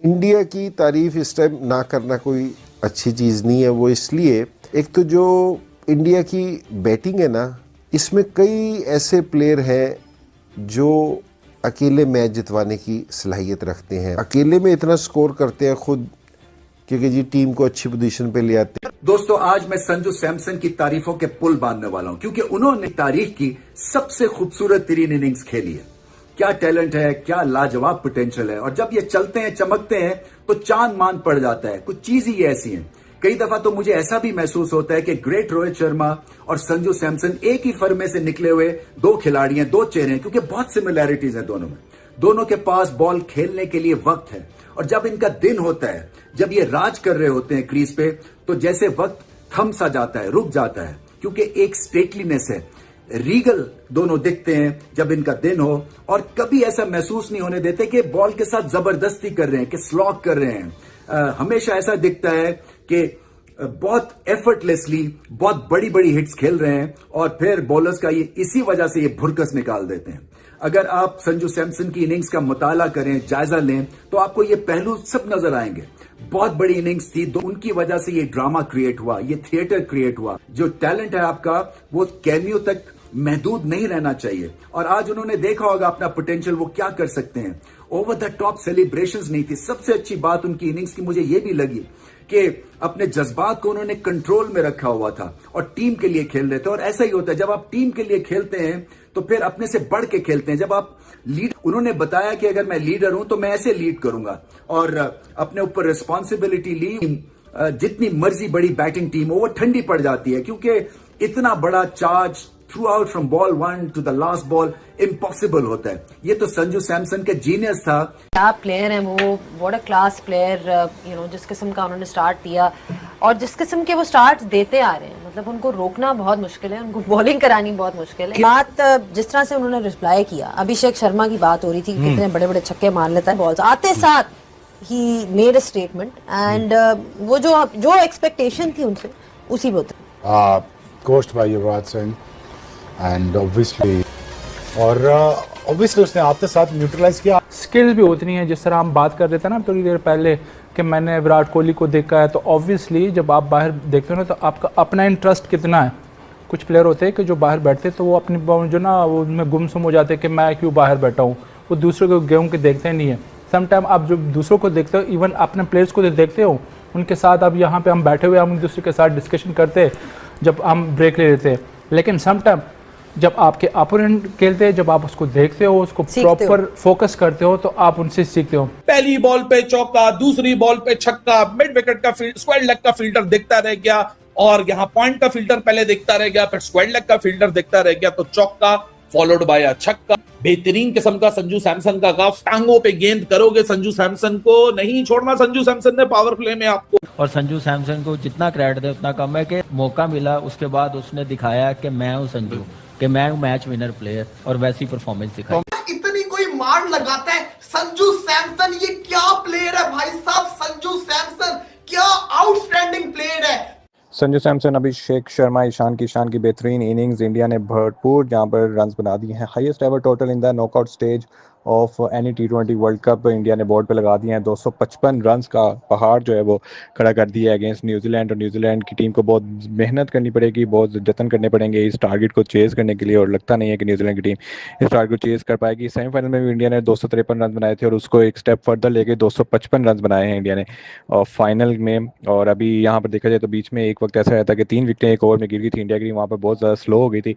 India की तारीफ इस टाइम ना करना कोई अच्छी चीज़ नहीं है। वो इसलिए, एक तो जो इंडिया की बैटिंग है ना, इसमें कई ऐसे प्लेयर हैं जो अकेले मैच जितवाने की सलाहियत रखते हैं, अकेले में इतना स्कोर करते हैं खुद, क्योंकि जी टीम को अच्छी पोजीशन पे ले आते हैं। दोस्तों, आज मैं संजू सैमसन की तारीफों के पुल बांधने वाला हूं, क्योंकि उन्होंने तारीख की सबसे खूबसूरत तरीन इनिंग्स खेली है। क्या टैलेंट है, क्या लाजवाब पोटेंशियल है, और जब ये चलते हैं, चमकते हैं, तो चांद मान पड़ जाता है। कुछ चीज ही ऐसी है। कई दफा तो मुझे ऐसा भी महसूस होता है कि ग्रेट रोहित शर्मा और संजू सैमसन एक ही फर्मे से निकले हुए दो खिलाड़ी हैं, दो चेहरे हैं, क्योंकि बहुत सिमिलैरिटीज है दोनों में। दोनों के पास बॉल खेलने के लिए वक्त है, और जब इनका दिन होता है, जब ये राज कर रहे होते हैं क्रीज पे, तो जैसे वक्त थम सा जाता है, रुक जाता है, क्योंकि एक स्टेटलीनेस है। रीगल दोनों दिखते हैं जब इनका दिन हो, और कभी ऐसा महसूस नहीं होने देते कि बॉल के साथ जबरदस्ती कर रहे हैं, कि स्लॉग कर रहे हैं। हमेशा ऐसा दिखता है कि बहुत एफर्टलेसली बहुत बड़ी बड़ी हिट्स खेल रहे हैं, और फिर बॉलर्स का ये इसी वजह से ये भुरकस निकाल देते हैं। अगर आप संजू सैमसन की इनिंग्स का मुताला करें, जायजा लें, तो आपको ये पहलू सब नजर आएंगे। बहुत बड़ी इनिंग्स थी, तो उनकी वजह से ये ड्रामा क्रिएट हुआ, ये थिएटर क्रिएट हुआ। जो टैलेंट है आपका, वो कैमियो तक महदूद नहीं रहना चाहिए। और आज उन्होंने देखा होगा अपना पोटेंशियल, वो क्या कर सकते हैं। ओवर द टॉप सेलिब्रेशंस नहीं थी। सबसे अच्छी बात उनकी इनिंग्स की मुझे ये भी लगी कि अपने जज्बात को उन्होंने कंट्रोल में रखा हुआ था, और टीम के लिए खेल रहे थे। और ऐसा ही होता है, जब आप टीम के लिए खेलते हैं तो फिर अपने से बढ़ के खेलते हैं। जब आप लीड, उन्होंने बताया कि अगर मैं लीडर हूं तो मैं ऐसे लीड करूंगा, और अपने ऊपर रिस्पॉन्सिबिलिटी ली। जितनी मर्जी बड़ी बैटिंग टीम हो, वो ठंडी पड़ जाती है, क्योंकि इतना बड़ा charge throughout from ball 1 to the last ball impossible होता है। ये तो संजू सैमसन का जीनियस था। क्या प्लेयर हैं वो, व्हाट अ क्लास प्लेयर। जिस किस्म का उन्होंने स्टार्ट दिया, और जिस किस्म के वो स्टार्ट देते आ रहे हैं, मतलब उनको रोकना बहुत मुश्किल है, उनको बॉलिंग करानी बहुत मुश्किल है। बात जिस तरह से उन्होंने रिप्लाई किया, अभिषेक शर्मा की बात हो रही थी, कितने बड़े बड़े छक्के मार लेता है बॉल्स आते साथ। He made a statement, and वो जो एक्सपेक्टेशन थी उनसे, उसी पे उतरे। Coached bye Yuvraj Singh, and obviously उसने आपके साथ न्यूट्रलाइज किया। स्किल्स भी उतनी है, जिस तरह हम बात कर रहे थे ना थोड़ी देर पहले कि मैंने विराट कोहली को देखा है, तो ऑब्वियसली जब आप बाहर देखते हो ना, तो आपका अपना इंटरेस्ट कितना है। कुछ प्लेयर होते हैं कि जो बाहर बैठते हैं तो वो अपनी जो ना वो उनमें गुमसुम हो जाते हैं कि मैं क्यों बाहर बैठा हूँ, वो दूसरे को गेम के देखते नहीं है। समटाइम आप जो दूसरों को देखते हो, इवन अपने प्लेयर्स को देखते हो, उनके साथ अब यहाँ पे हम बैठे हुए, हम एक दूसरे के साथ डिस्कशन करते जब हम ब्रेक ले लेते हैं। लेकिन समटाइम जब आपके अपोनेंट खेलते हैं, जब आप उसको देखते हो, उसको प्रॉपर फोकस करते हो, तो आप उनसे सीखते हो। पहली बॉल पे चौका, दूसरी बॉल पे छक्का, मिड विकेट का स्क्वायर लेग का फील्डर दिखता रह गया, और यहाँ पॉइंट का फील्डर पहले दिखता रह गया, फिर स्क्वायर लेग का फील्डर दिखता रह गया, तो चौका फॉलोड बाय अ छक्का। बेहतरीन किस्म का संजू सैमसन का गफ। टांगों पे गेंद करोगे संजू सैमसन को, नहीं छोड़ना संजू सैमसन ने पावर प्ले में आपको। और संजू सैमसन को जितना क्रेडिट दे उतना कम है, कि मौका मिला उसके बाद उसने दिखाया कि मैं हूं संजू, कि मैं हूं मैच विनर प्लेयर, और वैसी परफॉर्मेंस दिखाई। इतनी कोई मार लगाता है संजू सैमसन, ये क्या प्लेयर है भाई साहब। संजू सैमसन क्या आउटस्टैंडिंग प्लेयर है। संजू सैमसन, अभिषेक शर्मा, ईशान किशान की बेहतरीन इनिंग्स। इंडिया ने भरपूर यहाँ पर रन्स बना दिए हैं। Highest ever total in the knockout stage of any T20 world cup India ने बोर्ड पे लगा दिए हैं। 255 रन्स का पहाड़ जो है वो खड़ा कर दिया है अगेंस्ट न्यूजीलैंड। और न्यूजीलैंड की टीम को बहुत मेहनत करनी पड़ेगी, बहुत जतन करने पड़ेंगे इस टारगेट को चेज़ करने के लिए, और लगता नहीं है कि न्यूजीलैंड की टीम इस टारगेट को चेज़ कर पाएगी। सेमीफाइनल में भी इंडिया ने 253 रन बनाए थे, और उसको एक स्टेप फर्दर लेके 255 रन बनाए हैं इंडिया ने और फाइनल में। और अभी यहाँ पर देखा जाए तो बीच में एक वक्त ऐसा रहता कि 3 विकेटें एक ओवर में गिर गई थी इंडिया की, वहाँ पर बहुत ज़्यादा स्लो हो गई थी,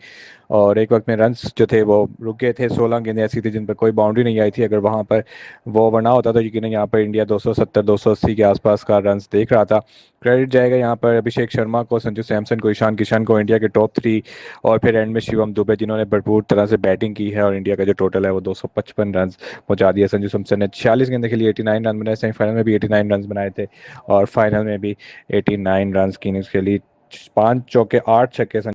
और एक वक्त में रन्स जो थे वो रुक गए थे। 16 गेंदें ऐसी थी जिन पर कोई बाउंड्री नहीं आई थी। अगर वहाँ पर वो ओवर ना होता तो यकीन यहाँ पर इंडिया 270-280 के आसपास का रन्स देख रहा था। क्रेडिट जाएगा यहाँ पर अभिषेक शर्मा को, संजू सैमसन को, ईशान किशन को, इंडिया के टॉप 3, और फिर एंड में शिवम दुबे, जिन्होंने भरपूर तरह से बैटिंग की है। और इंडिया का जो टोटल है वो 255 रन पहुंचा दिया। संजू सैमसन ने 46 गेंदे के लिए 89 रन बनाए, सेमीफाइनल में भी 89 रन बनाए थे, और फाइनल में भी 89 रन की इनिंग्स खेली। 5 चौके 8 छक्के